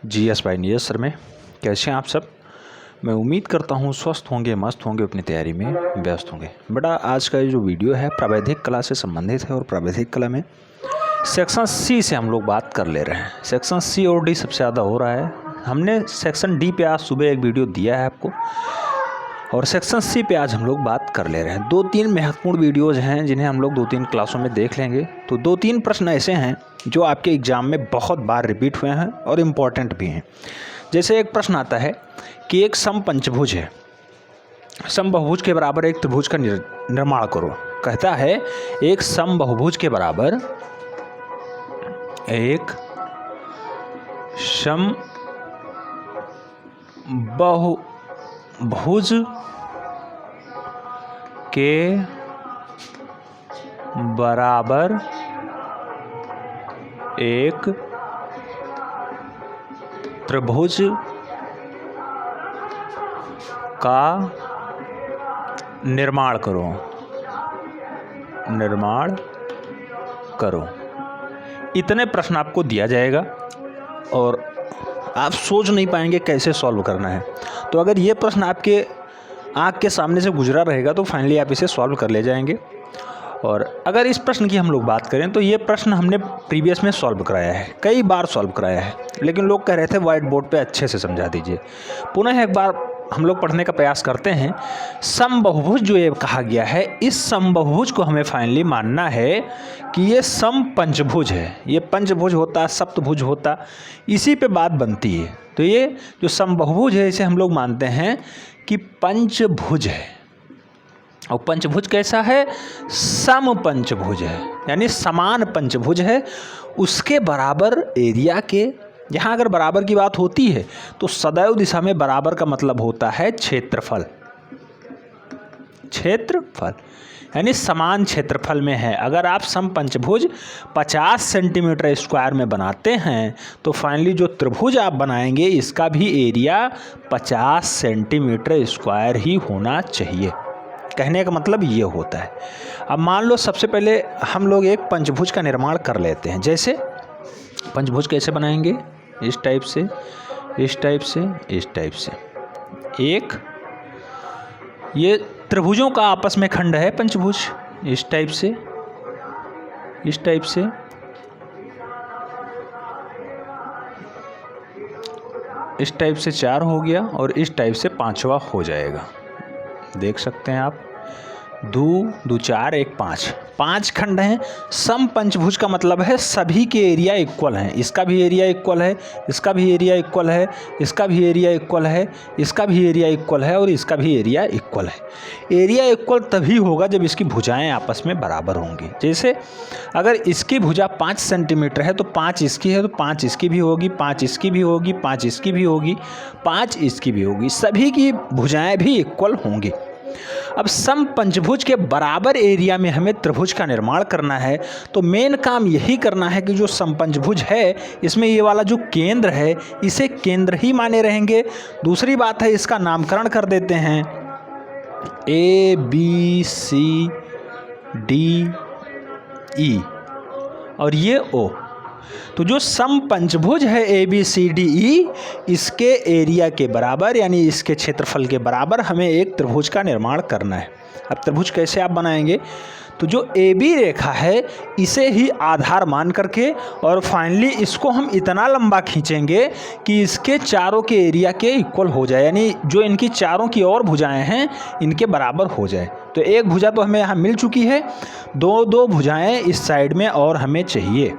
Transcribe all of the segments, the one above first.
GS bye Neeraj sir में। कैसे हैं आप सब? मैं उम्मीद करता हूँ स्वस्थ होंगे, मस्त होंगे, अपनी तैयारी में व्यस्त होंगे। बेटा आज का ये जो वीडियो है प्रावैधिक कला से संबंधित है और प्रावैधिक कला में सेक्शन सी से हम लोग बात कर ले रहे हैं। सेक्शन सी और डी सबसे ज़्यादा हो रहा है। हमने सेक्शन डी पे आज सुबह एक वीडियो दिया है आपको और सेक्शन सी पे आज हम लोग बात कर ले रहे हैं। 2-3 महत्वपूर्ण वीडियोज़ हैं जिन्हें हम लोग 2-3 क्लासों में देख लेंगे। तो 2-3 प्रश्न ऐसे हैं जो आपके एग्ज़ाम में बहुत बार रिपीट हुए हैं और इम्पॉर्टेंट भी हैं। जैसे एक प्रश्न आता है कि एक समपंचभुज है, समबाहुभुज के बराबर एक त्रिभुज का निर्माण करो। कहता है एक समबाहुभुज के बराबर एक समबाहुभुज के बराबर एक त्रिभुज का निर्माण करो। इतने प्रश्न आपको दिया जाएगा और आप सोच नहीं पाएंगे कैसे सॉल्व करना है। तो अगर ये प्रश्न आपके आँख के सामने से गुजरा रहेगा तो फाइनली आप इसे सॉल्व कर ले जाएंगे। और अगर इस प्रश्न की हम लोग बात करें तो ये प्रश्न हमने प्रीवियस में सॉल्व कराया है, कई बार सॉल्व कराया है, लेकिन लोग कह रहे थे व्हाइट बोर्ड पे अच्छे से समझा दीजिए। पुनः एक बार हम लोग पढ़ने का प्रयास करते हैं। समबाहुभुज जो ये कहा गया है, इस समबाहुभुज को हमें फाइनली मानना है कि ये समपंचभुज है। ये पंचभुज होता, सप्तभुज होता, इसी पे बात बनती है। तो ये जो समबाहुभुज है इसे हम लोग मानते हैं कि पंचभुज है। और पंचभुज कैसा है? समपंचभुज है, यानी समान पंचभुज है। उसके बराबर एरिया के, यहाँ अगर बराबर की बात होती है तो सदैव दिशा में बराबर का मतलब होता है क्षेत्रफल। यानी समान क्षेत्रफल में है। अगर आप समपंचभुज 50 सेंटीमीटर स्क्वायर में बनाते हैं तो फाइनली जो त्रिभुज आप बनाएंगे इसका भी एरिया 50 सेंटीमीटर स्क्वायर ही होना चाहिए। कहने का मतलब ये होता है। अब मान लो सबसे पहले हम लोग एक पंचभुज का निर्माण कर लेते हैं। जैसे पंचभुज कैसे बनाएंगे? इस टाइप से, इस टाइप से, इस टाइप से। एक ये त्रिभुजों का आपस में खंड है पंचभुज। इस टाइप से, इस टाइप से, इस टाइप से 4 हो गया और इस टाइप से 5वां हो जाएगा। देख सकते हैं आप, 2 4 1 5 खंड हैं। समपंचभुज का मतलब है सभी के एरिया इक्वल हैं। इसका भी एरिया इक्वल है, इसका भी एरिया इक्वल है, इसका भी एरिया इक्वल है, इसका भी एरिया इक्वल है और इसका भी एरिया इक्वल है। एरिया इक्वल तभी होगा जब इसकी भुजाएं आपस में बराबर होंगी। जैसे अगर इसकी भुजा 5 सेंटीमीटर है तो 5 इसकी है तो 5 इसकी भी होगी, 5 इसकी भी होगी, 5 इसकी भी होगी, 5 इसकी भी होगी। सभी की भुजाएं भी इक्वल होंगी। अब समपंचभुज के बराबर एरिया में हमें त्रिभुज का निर्माण करना है। तो मेन काम यही करना है कि जो समपंचभुज है इसमें ये वाला जो केंद्र है इसे केंद्र ही माने रहेंगे। दूसरी बात है इसका नामकरण कर देते हैं ABCDE और ये O। तो जो समपंचभुज है ABCDE इसके एरिया के बराबर यानी इसके क्षेत्रफल के बराबर हमें एक त्रिभुज का निर्माण करना है। अब त्रिभुज कैसे आप बनाएंगे? तो जो AB रेखा है इसे ही आधार मान करके और फाइनली इसको हम इतना लंबा खींचेंगे कि इसके चारों के एरिया के इक्वल हो जाए, यानी जो इनकी चारों की और भुजाएं हैं इनके बराबर हो जाए। तो एक भुजा तो हमें यहाँ मिल चुकी है, 2 भुजाएं इस साइड में और हमें चाहिए।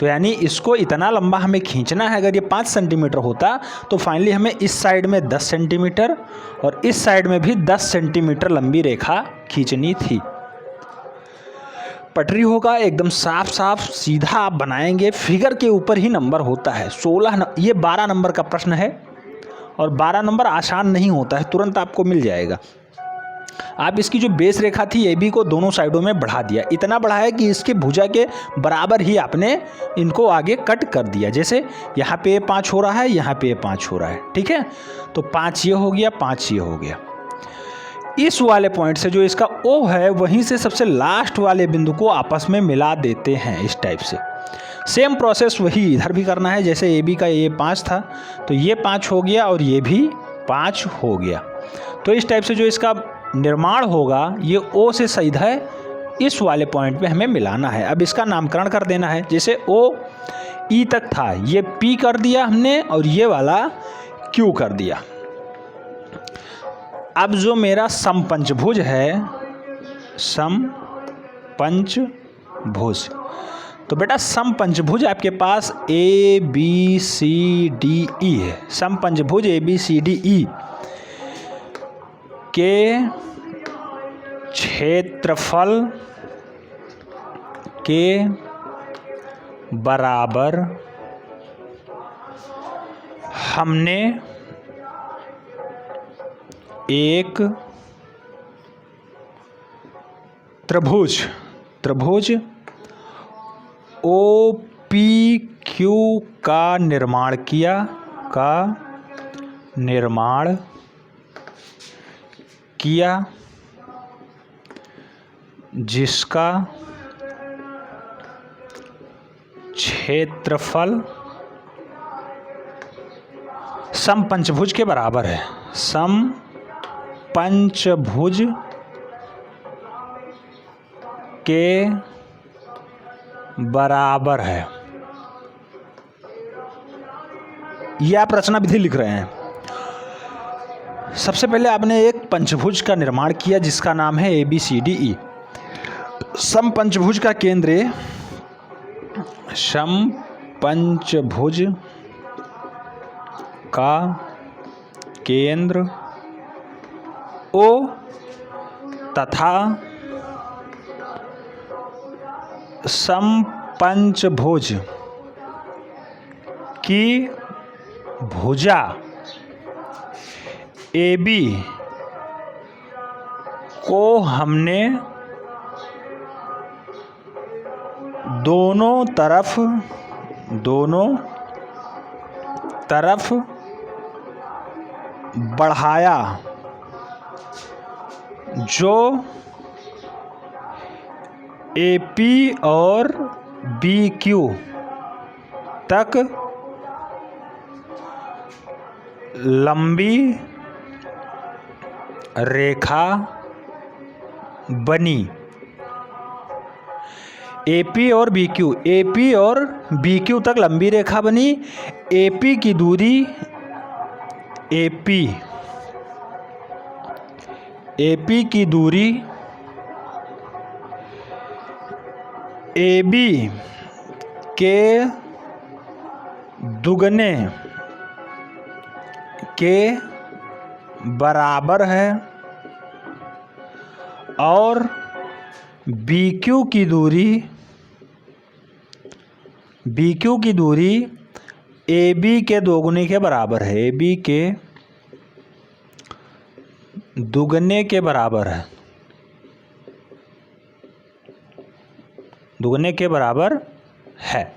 तो यानी इसको इतना लंबा हमें खींचना है। अगर ये 5 सेंटीमीटर होता तो फाइनली हमें इस साइड में 10 सेंटीमीटर और इस साइड में भी 10 सेंटीमीटर लंबी रेखा खींचनी थी। पटरी होगा एकदम साफ साफ सीधा आप बनाएंगे। फिगर के ऊपर ही नंबर होता है। 16 ये 12 नंबर का प्रश्न है और 12 नंबर आसान नहीं होता है, तुरंत आपको मिल जाएगा। आप इसकी जो बेस रेखा थी AB को दोनों साइडों में बढ़ा दिया, इतना बढ़ाया कि इसके भुजा के बराबर ही आपने इनको आगे कट कर दिया। जैसे यहाँ पे 5 हो रहा है, यहाँ पे 5 हो रहा है, ठीक है। तो 5 ये हो गया, 5 ये हो गया। इस वाले पॉइंट से जो इसका O है वहीं से सबसे लास्ट वाले बिंदु को आपस में मिला देते हैं इस टाइप से। सेम प्रोसेस वही इधर भी करना है। जैसे ए बी का ये 5 था तो ये 5 हो गया और ये भी 5 हो गया। तो इस टाइप से जो इसका निर्माण होगा ये ओ से सीधा इस वाले पॉइंट पे हमें मिलाना है। अब इसका नामकरण कर देना है। जैसे ओ ई तक था, ये पी कर दिया हमने और ये वाला क्यू कर दिया। अब जो मेरा समपंचभुज है, समपंचभुज, तो बेटा समपंचभुज आपके पास A B C D E है। समपंचभुज A B C D E के क्षेत्रफल के बराबर हमने एक त्रिभुज ओ पी क्यू का निर्माण किया जिसका क्षेत्रफल समपंचभुज के बराबर है। समपंचभुज के बराबर है। ये आप रचना विधि लिख रहे हैं। सबसे पहले आपने एक पंचभुज का निर्माण किया जिसका नाम है A B C D E. समपंचभुज का केंद्र, समपंचभुज का केंद्र ओ तथा समपंचभुज की भुजा ए बी को हमने दोनों तरफ बढ़ाया जो ए पी और बी क्यू तक लंबी रेखा बनी। ए पी और बी क्यू तक लंबी रेखा बनी। ए पी की दूरी ए बी के दुगने के बराबर है और बी क्यू की दूरी ए बी के दोगुने के बराबर है। ए बी के दुगने के बराबर है।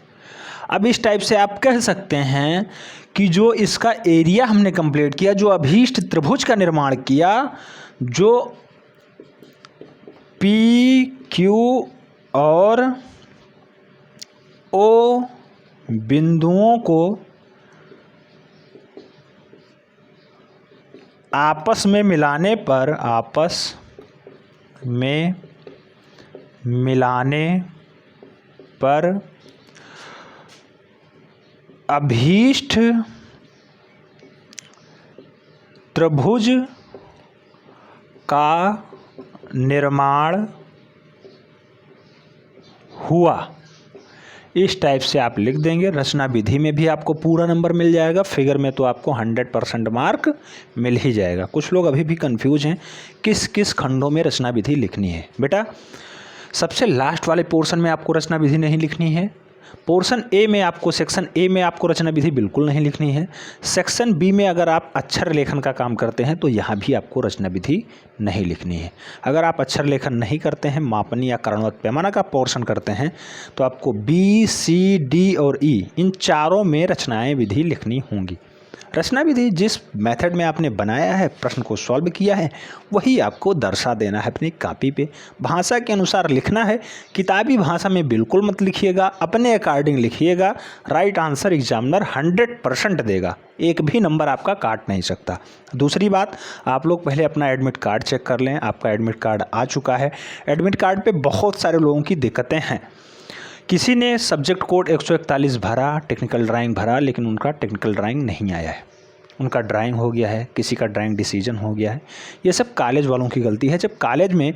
अब इस टाइप से आप कह सकते हैं कि जो इसका एरिया हमने कंप्लीट किया, जो अभीष्ट त्रिभुज का निर्माण किया, जो पी क्यू और ओ बिंदुओं को आपस में मिलाने पर अभीष्ट त्रिभुज का निर्माण हुआ। इस टाइप से आप लिख देंगे। रचना विधि में भी आपको पूरा नंबर मिल जाएगा, फिगर में तो आपको 100% मार्क मिल ही जाएगा। कुछ लोग अभी भी कंफ्यूज हैं किस किस खंडों में रचना विधि लिखनी है। बेटा सबसे लास्ट वाले पोर्शन में आपको रचना विधि नहीं लिखनी है। पोर्शन ए में आपको, सेक्शन ए में आपको रचना विधि बिल्कुल नहीं लिखनी है। सेक्शन बी में अगर आप अक्षर लेखन का काम करते हैं तो यहाँ भी आपको रचना विधि नहीं लिखनी है। अगर आप अक्षर लेखन नहीं करते हैं, मापनी या करणवत पैमाना का पोर्शन करते हैं, तो आपको बी सी डी और ई इन चारों में रचनाएं विधि लिखनी होंगी। रचना विधि जिस मेथड में आपने बनाया है, प्रश्न को सॉल्व किया है, वही आपको दर्शा देना है अपनी कॉपी पे। भाषा के अनुसार लिखना है, किताबी भाषा में बिल्कुल मत लिखिएगा, अपने अकॉर्डिंग लिखिएगा। राइट आंसर एग्जामिनर 100% देगा, एक भी नंबर आपका काट नहीं सकता। दूसरी बात, आप लोग पहले अपना एडमिट कार्ड चेक कर लें। आपका एडमिट कार्ड आ चुका है। एडमिट कार्ड पे बहुत सारे लोगों की दिक्कतें हैं। किसी ने सब्जेक्ट कोड 141 भरा, टेक्निकल ड्राइंग भरा, लेकिन उनका टेक्निकल ड्राइंग नहीं आया है, उनका ड्राइंग हो गया है, किसी का ड्राइंग डिसीजन हो गया है। ये सब कॉलेज वालों की गलती है। जब कॉलेज में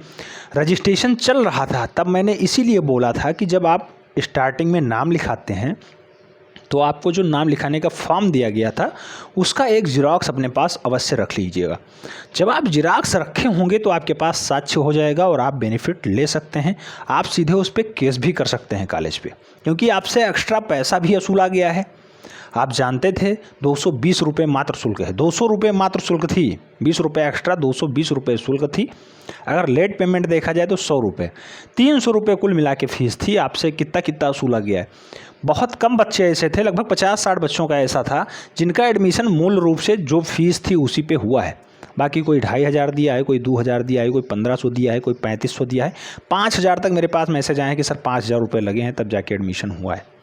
रजिस्ट्रेशन चल रहा था तब मैंने इसीलिए बोला था कि जब आप स्टार्टिंग में नाम लिखाते हैं तो आपको जो नाम लिखाने का फॉर्म दिया गया था उसका एक ज़ेरॉक्स अपने पास अवश्य रख लीजिएगा। जब आप ज़ेरॉक्स रखे होंगे तो आपके पास साक्ष्य हो जाएगा और आप बेनिफिट ले सकते हैं। आप सीधे उस पर केस भी कर सकते हैं कॉलेज पे, क्योंकि आपसे एक्स्ट्रा पैसा भी वसूला गया है। आप जानते थे 220 रुपये मात्र शुल्क है, 200 रुपये मात्र शुल्क थी, 20 रुपये एक्स्ट्रा 220 रुपये शुल्क थी। अगर लेट पेमेंट देखा जाए तो 100 रुपये, 300 रुपये कुल मिला के फीस थी। आपसे कितना वसूला गया है। बहुत कम बच्चे ऐसे थे, लगभग 50-60 बच्चों का ऐसा था जिनका एडमिशन मूल रूप से जो फीस थी उसी पे हुआ है। बाकी कोई 2500 दिया है, कोई 2000 दिया है, कोई 1500 दिया है, कोई 3500 दिया है, 5000 तक मेरे पास मैसेज आए हैं कि सर 5000 रुपये लगे हैं तब जाके एडमिशन हुआ है।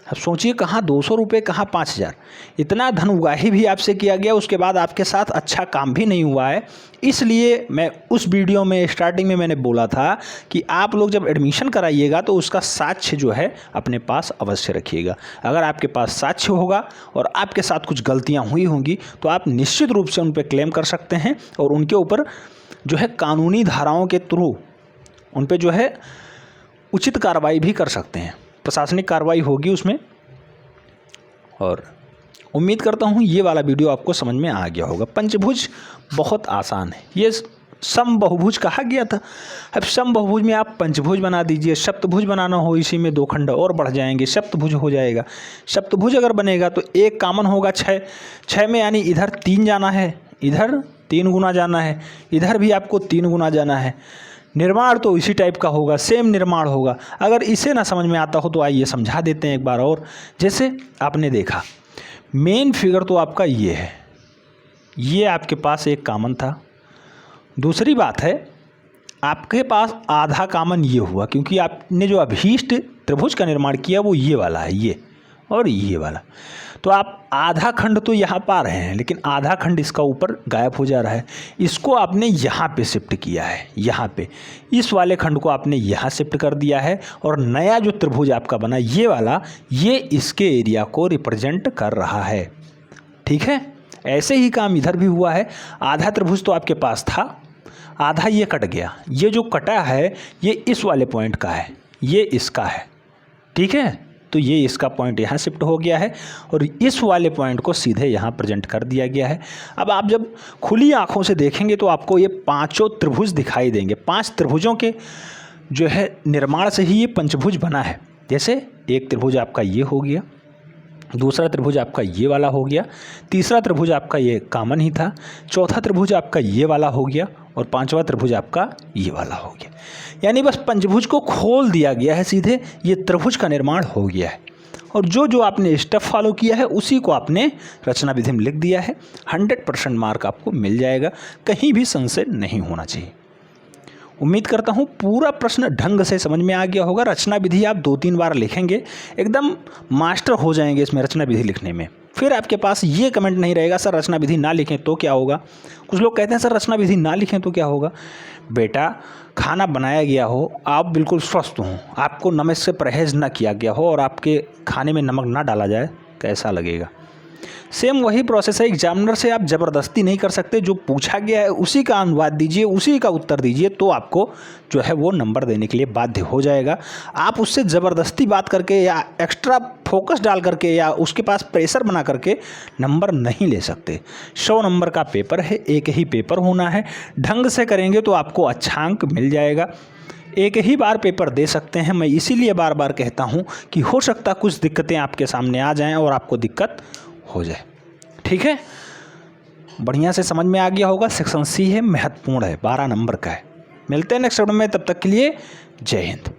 अब सोचिए, कहाँ 200 रुपये, कहाँ 5000। इतना धन उगाही भी आपसे किया गया, उसके बाद आपके साथ अच्छा काम भी नहीं हुआ है। इसलिए मैं उस वीडियो में स्टार्टिंग में मैंने बोला था कि आप लोग जब एडमिशन कराइएगा तो उसका साक्ष्य जो है अपने पास अवश्य रखिएगा। अगर आपके पास साक्ष्य होगा और आपके साथ कुछ गलतियाँ हुई होंगी तो आप निश्चित रूप से उन पर क्लेम कर सकते हैं और उनके ऊपर जो है कानूनी धाराओं के थ्रू उन पर जो है उचित कार्रवाई भी कर सकते हैं, प्रशासनिक कार्रवाई होगी उसमें। और उम्मीद करता हूँ ये वाला वीडियो आपको समझ में आ गया होगा। पंचभुज बहुत आसान है, ये समबहुभुज कहा गया था। अब समबहुभुज में आप पंचभुज बना दीजिए, सप्तभुज बनाना हो इसी में 2 खंड और बढ़ जाएंगे, सप्तभुज हो जाएगा। सप्तभुज अगर बनेगा तो एक कॉमन होगा 6 में, यानी इधर 3 जाना है, इधर 3 गुना जाना है, इधर भी आपको 3 गुना जाना है। निर्माण तो इसी टाइप का होगा, सेम निर्माण होगा। अगर इसे ना समझ में आता हो तो आइए समझा देते हैं एक बार और। जैसे आपने देखा मेन फिगर तो आपका ये है, ये आपके पास एक कॉमन था। दूसरी बात है आपके पास आधा कॉमन ये हुआ, क्योंकि आपने जो अभीष्ट त्रिभुज का निर्माण किया वो ये वाला है, ये और ये वाला। तो आप आधा खंड तो यहाँ पा रहे हैं, लेकिन आधा खंड इसका ऊपर गायब हो जा रहा है। इसको आपने यहाँ पे शिफ्ट किया है, यहाँ पे इस वाले खंड को आपने यहाँ शिफ्ट कर दिया है और नया जो त्रिभुज आपका बना ये वाला, ये इसके एरिया को रिप्रेजेंट कर रहा है। ठीक है, ऐसे ही काम इधर भी हुआ है। आधा त्रिभुज तो आपके पास था, आधा ये कट गया। ये जो कटा है ये इस वाले पॉइंट का है, ये इसका है। ठीक है, तो ये इसका पॉइंट यहाँ शिफ्ट हो गया है और इस वाले पॉइंट को सीधे यहाँ प्रेजेंट कर दिया गया है। अब आप जब खुली आंखों से देखेंगे तो आपको ये 5 त्रिभुज दिखाई देंगे। 5 त्रिभुजों के जो है निर्माण से ही ये पंचभुज बना है। जैसे एक त्रिभुज आपका ये हो गया, दूसरा त्रिभुज आपका ये वाला हो गया, तीसरा त्रिभुज आपका ये कॉमन ही था, चौथा त्रिभुज आपका ये वाला हो गया और 5वां त्रिभुज आपका ये वाला हो गया। यानी बस पंचभुज को खोल दिया गया है, सीधे ये त्रिभुज का निर्माण हो गया है। और जो आपने स्टेप फॉलो किया है उसी को आपने रचना विधि में लिख दिया है। 100% मार्क आपको मिल जाएगा, कहीं भी संशय नहीं होना चाहिए। उम्मीद करता हूँ पूरा प्रश्न ढंग से समझ में आ गया होगा। रचना विधि आप 2-3 बार लिखेंगे, एकदम मास्टर हो जाएंगे इसमें रचना विधि लिखने में। फिर आपके पास ये कमेंट नहीं रहेगा सर रचना विधि ना लिखें तो क्या होगा। कुछ लोग कहते हैं सर रचना विधि ना लिखें तो क्या होगा। बेटा, खाना बनाया गया हो, आप बिल्कुल स्वस्थ हों, आपको नमक से परहेज़ ना किया गया हो और आपके खाने में नमक ना डाला जाए, कैसा लगेगा। सेम वही प्रोसेस है। एग्जामिनर से आप ज़बरदस्ती नहीं कर सकते, जो पूछा गया है उसी का अनुवाद दीजिए, उसी का उत्तर दीजिए, तो आपको जो है वो नंबर देने के लिए बाध्य हो जाएगा। आप उससे ज़बरदस्ती बात करके या एक्स्ट्रा फोकस डाल करके या उसके पास प्रेशर बना करके नंबर नहीं ले सकते। 100 नंबर का पेपर है, एक ही पेपर होना है। ढंग से करेंगे तो आपको अच्छा अंक मिल जाएगा। एक ही बार पेपर दे सकते हैं। मैं इसीलिए बार बार कहता हूँ कि हो सकता कुछ दिक्कतें आपके सामने आ जाएं और आपको दिक्कत हो जाए। ठीक है, बढ़िया से समझ में आ गया होगा। सेक्शन सी है, महत्वपूर्ण है, 12 नंबर का है। मिलते हैं नेक्स्ट वीडियो में, तब तक के लिए जय हिंद।